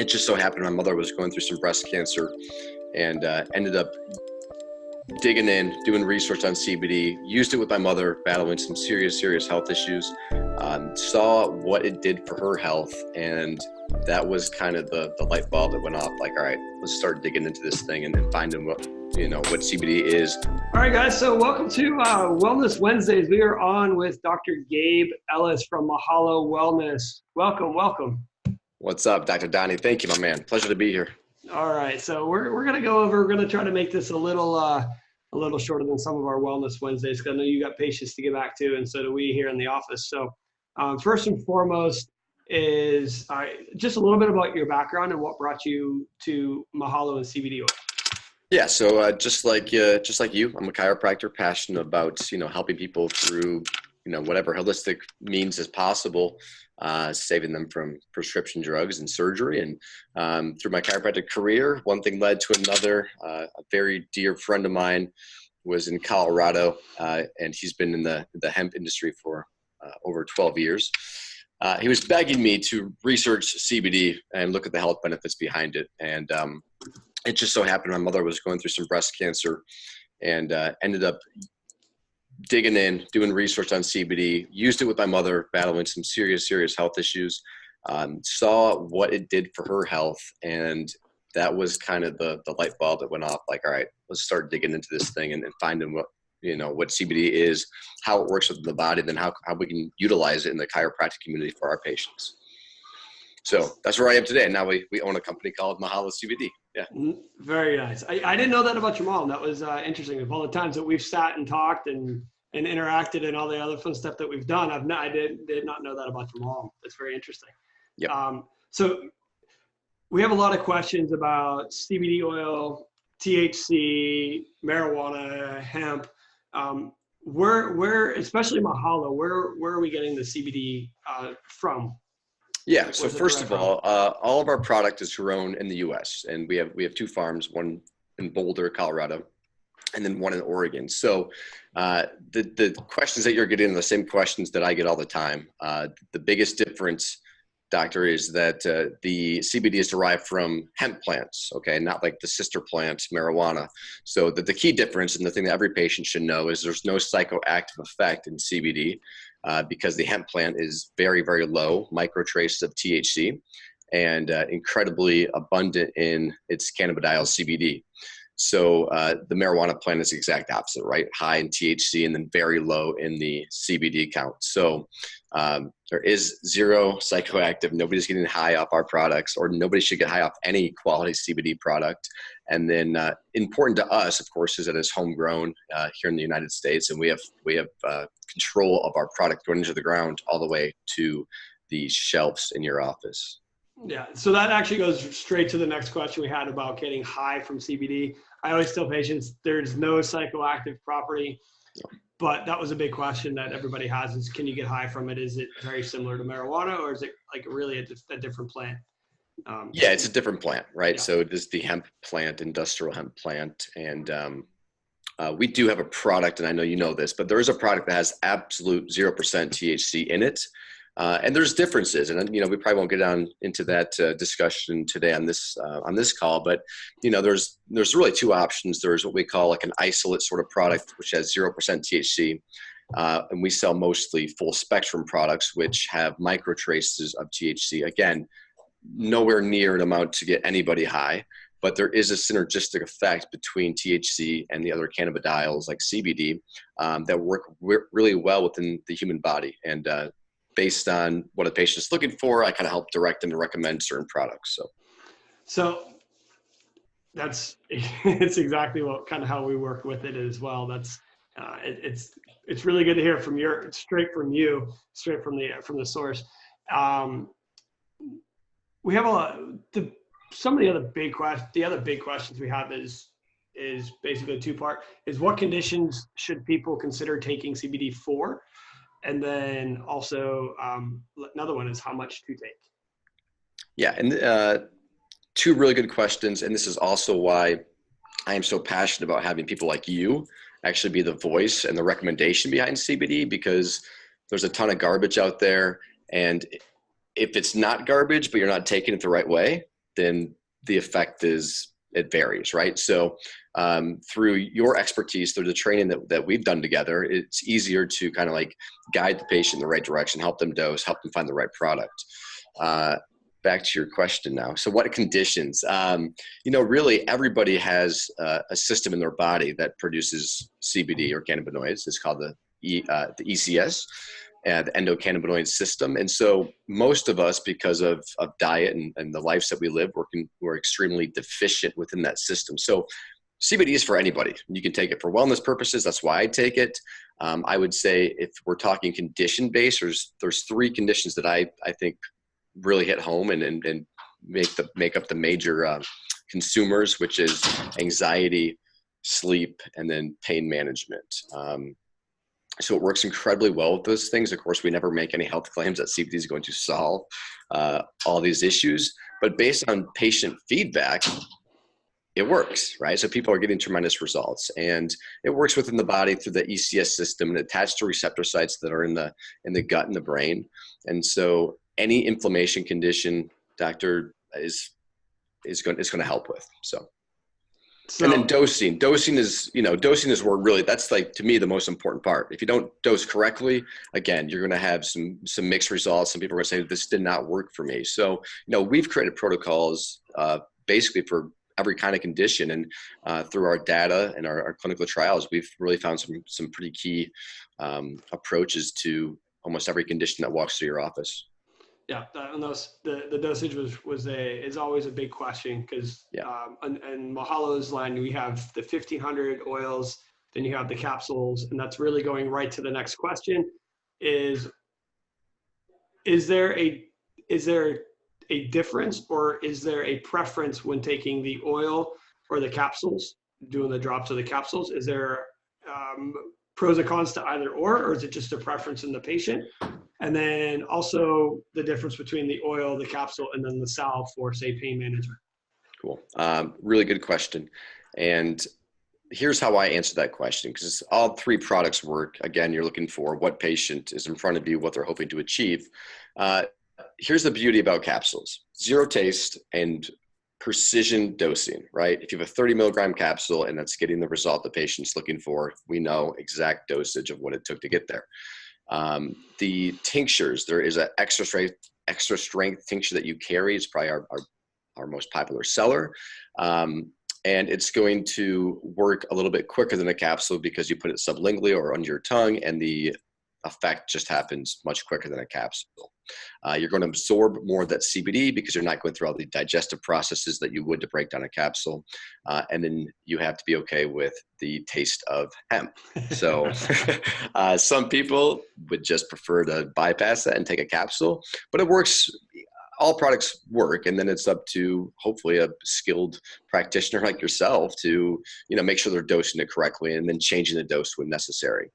It just so happened my mother was going through some breast cancer and ended up digging in, doing research on CBD, used it with my mother battling some serious health issues, saw what it did for her health. And that was kind of the light bulb that went off, like, all right, let's start digging into this thing and finding what CBD is. All right, guys. So welcome to Wellness Wednesdays. We are on with Dr. Gabe Ellis from Mahalo Wellness. Welcome. What's up, Dr. Donnie? Thank you, my man. Pleasure to be here. All right. So we're going to go over, we're going to try to make this a little shorter than some of our Wellness Wednesdays, because I know you got patients to get back to, and so do we here in the office. So first and foremost is just a little bit about your background and what brought you to Mahalo and CBD oil. Yeah, so just like you, I'm a chiropractor, passionate about helping people through whatever holistic means as possible, saving them from prescription drugs and surgery. And through my chiropractic career, one thing led to another. A very dear friend of mine was in Colorado, and he's been in the hemp industry for over 12 years. He was begging me to research CBD and look at the health benefits behind it. And it just so happened my mother was going through some breast cancer and ended up digging in, doing research on CBD, used it with my mother battling some serious health issues, saw what it did for her health. And that was kind of the light bulb that went off, like, all right, let's start digging into this thing and finding what CBD is, how it works within the body, then how we can utilize it in the chiropractic community for our patients. So that's where I am today. And now we own a company called Mahalo CBD. Yeah. Very nice. I didn't know that about your mom. That was interesting. Of all the times that we've sat and talked and interacted and all the other fun stuff that we've done, I did not know that about your mom. That's very interesting. Yep. So we have a lot of questions about CBD oil, THC, marijuana, hemp. Where, especially Mahalo, where are we getting the CBD from? Yeah. So first of all of our product is grown in the U.S. and we have two farms, one in Boulder, Colorado, and then one in Oregon. So the questions that you're getting are the same questions that I get all the time. The biggest difference, doctor, is that the CBD is derived from hemp plants, okay, not like the sister plant, marijuana. So the key difference, and the thing that every patient should know, is there's no psychoactive effect in CBD because the hemp plant is very low, micro traces of THC, and incredibly abundant in its cannabidiol CBD. So the marijuana plant is the exact opposite, right? High in THC and then very low in the CBD count. So there is zero psychoactive. Nobody's getting high off our products, or nobody should get high off any quality CBD product. And then important to us, of course, is that it's homegrown here in the United States, and we have control of our product going into the ground all the way to the shelves in your office. Yeah, so that actually goes straight to the next question we had about getting high from CBD. I always tell patients there's no psychoactive property, but that was a big question that everybody has is, can you get high from it? Is it very similar to marijuana, or is it like really a different plant? Yeah, it's a different plant, right? Yeah. So it is the hemp plant, industrial hemp plant. And we do have a product, and I know you know this, but there is a product that has absolute 0% THC in it. And there's differences, and we probably won't get on into that discussion today on this call. But there's really two options. There's what we call like an isolate sort of product, which has 0% THC, and we sell mostly full spectrum products, which have micro traces of THC. Again, nowhere near an amount to get anybody high, but there is a synergistic effect between THC and the other cannabidiols like CBD that work really well within the human body. And based on what a patient's looking for, I kind of help direct them to recommend certain products. So that's it's exactly what kind of how we work with it as well. That's it's really good to hear from straight from the source. We have some of the other big questions we have is basically a two-part. Is what conditions should people consider taking CBD for? And then also another one is how much to take. Yeah, and two really good questions. And this is also why I am so passionate about having people like you actually be the voice and the recommendation behind CBD, because there's a ton of garbage out there. And if it's not garbage, but you're not taking it the right way, then the effect it varies, right? So through your expertise, through the training that we've done together, it's easier to kind of like guide the patient in the right direction, help them dose, help them find the right product. Back to your question now. So what conditions? Really everybody has a system in their body that produces CBD or cannabinoids. It's called the ECS, the endocannabinoid system. And so most of us, because of diet and the lives that we live, we're extremely deficient within that system. So CBD is for anybody. You can take it for wellness purposes. That's why I take it. I would say if we're talking condition-based, there's 3 conditions that I think really hit home and make up the major consumers, which is anxiety, sleep, and then pain management. So it works incredibly well with those things. Of course, we never make any health claims that CBD is going to solve all these issues, but based on patient feedback, it works, right? So people are getting tremendous results, and it works within the body through the ECS system and attached to receptor sites that are in the gut and the brain. And so any inflammation condition, doctor is going to help with. So and then dosing is where really, that's like, to me, the most important part. If you don't dose correctly, again, you're going to have some mixed results. Some people are going to say, this did not work for me. So, we've created protocols basically for every kind of condition. And through our data and our clinical trials, we've really found some pretty key approaches to almost every condition that walks through your office. Yeah, the dosage is always a big question because in Mahalo's line, we have the 1500 oils, then you have the capsules, and that's really going right to the next question: is there a difference, or is there a preference when taking the oil or the capsules, doing the drops of the capsules? Is there pros and cons to either or is it just a preference in the patient? And then also the difference between the oil, the capsule, and then the salve for, say, pain management. Cool. Really good question. And here's how I answer that question, because all 3 products work. Again, you're looking for what patient is in front of you, what they're hoping to achieve. Here's the beauty about capsules: 0 taste and precision dosing, right? If you have a 30 milligram capsule and that's getting the result the patient's looking for, we know exact dosage of what it took to get there. The tinctures, there is an extra strength tincture that you carry. It's probably our most popular seller. And it's going to work a little bit quicker than a capsule because you put it sublingually or under your tongue, and the effect just happens much quicker than a capsule. You're going to absorb more of that CBD because you're not going through all the digestive processes that you would to break down a capsule. And then you have to be okay with the taste of hemp. So some people would just prefer to bypass that and take a capsule, but it works. All products work, and then it's up to hopefully a skilled practitioner like yourself to make sure they're dosing it correctly and then changing the dose when necessary.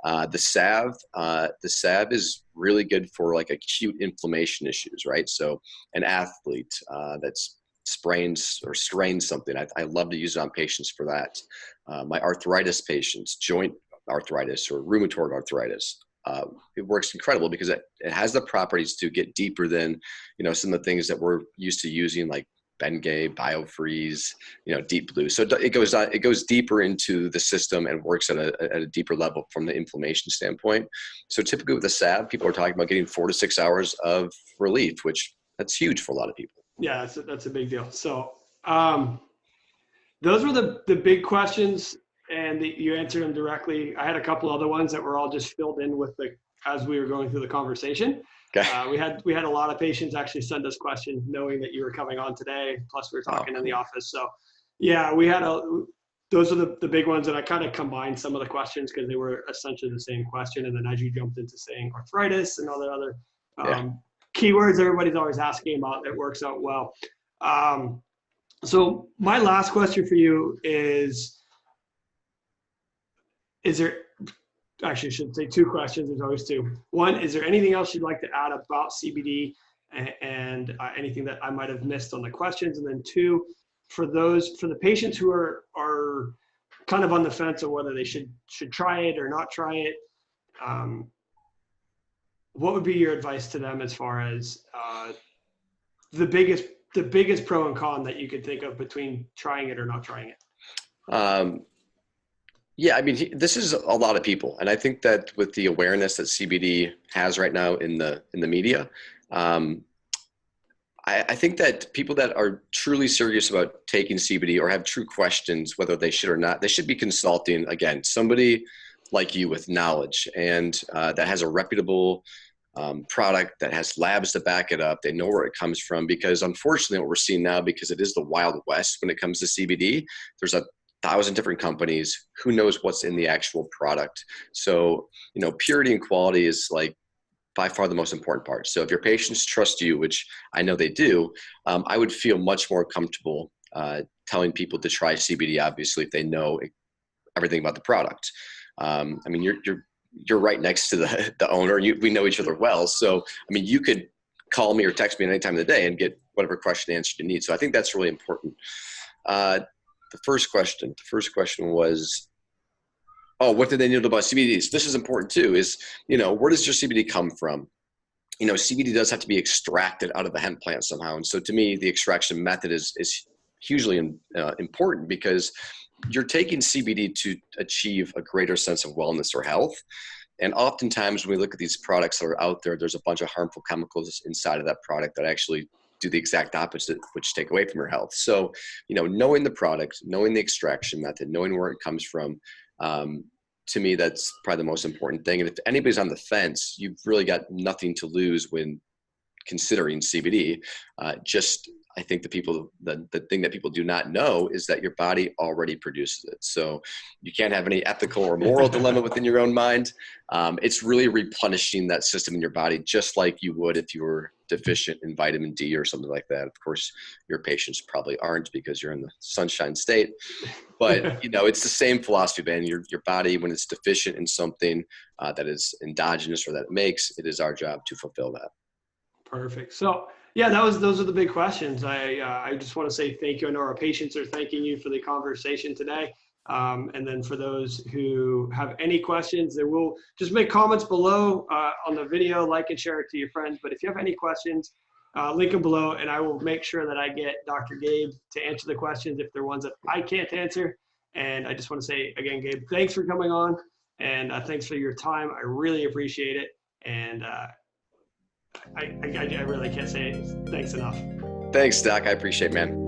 The salve is really good for like acute inflammation issues, right? So an athlete that's sprains or strains something, I love to use it on patients for that. My arthritis patients, joint arthritis or rheumatoid arthritis, it works incredible because it has the properties to get deeper than some of the things that we're used to using, like Bengay, BioFreeze, Deep Blue. So it goes deeper into the system and works at a deeper level from the inflammation standpoint. So typically with the salve, people are talking about getting 4 to 6 hours of relief, which that's huge for a lot of people. Yeah, that's a big deal. So those were the big questions, and you answered them directly. I had a couple other ones that were all just filled in with as we were going through the conversation. Okay. We had a lot of patients actually send us questions knowing that you were coming on today. Plus we were talking in the office. So yeah, those are the big ones, and I kind of combined some of the questions because they were essentially the same question. And then as you jumped into saying arthritis and all the other keywords everybody's always asking about, it works out well. So my last question for you is there, actually I should say 2 questions, there's always 2. One, is there anything else you'd like to add about CBD and anything that I might have missed on the questions? And then 2, for the patients who are kind of on the fence of whether they should try it or not try it, what would be your advice to them as far as the biggest the biggest pro and con that you could think of between trying it or not trying it? Yeah, I mean, this is a lot of people, and I think that with the awareness that CBD has right now in the media, I think that people that are truly serious about taking CBD or have true questions whether they should or not, they should be consulting, again, somebody like you with knowledge and that has a reputable product, that has labs to back it up. They know where it comes from, because unfortunately what we're seeing now, because it is the Wild West when it comes to CBD, there's 1,000 different companies. Who knows what's in the actual product? So, purity and quality is like by far the most important part. So if your patients trust you, which I know they do, I would feel much more comfortable telling people to try CBD, obviously, if they know everything about the product. I mean, you're right next to the owner. We know each other well. So, I mean, you could call me or text me at any time of the day and get whatever question answered you need. So I think that's really important. The first question was, what did they know about CBD? So this is important too, is, where does your CBD come from? CBD does have to be extracted out of the hemp plant somehow. And so to me, the extraction method is hugely important, because you're taking CBD to achieve a greater sense of wellness or health. And oftentimes when we look at these products that are out there, there's a bunch of harmful chemicals inside of that product that actually do the exact opposite, which take away from your health. So, knowing the product, knowing the extraction method, knowing where it comes from, to me, that's probably the most important thing. And if anybody's on the fence, you've really got nothing to lose when considering CBD. I think the thing that people do not know is that your body already produces it. So you can't have any ethical or moral dilemma within your own mind. It's really replenishing that system in your body, just like you would if you were deficient in vitamin D or something like that. Of course, your patients probably aren't, because you're in the sunshine state. But, it's the same philosophy, man. Your body, when it's deficient in something that is endogenous or that it makes, it is our job to fulfill that. Perfect. So, yeah, those are the big questions. I just want to say thank you. I know our patients are thanking you for the conversation today. And then for those who have any questions, they will just make comments below on the video, like and share it to your friends. But if you have any questions, link them below, and I will make sure that I get Dr. Gabe to answer the questions if they're ones that I can't answer. And I just want to say again, Gabe, thanks for coming on, and thanks for your time. I really appreciate it. And I really can't say thanks enough. Thanks, Doc. I appreciate it, man.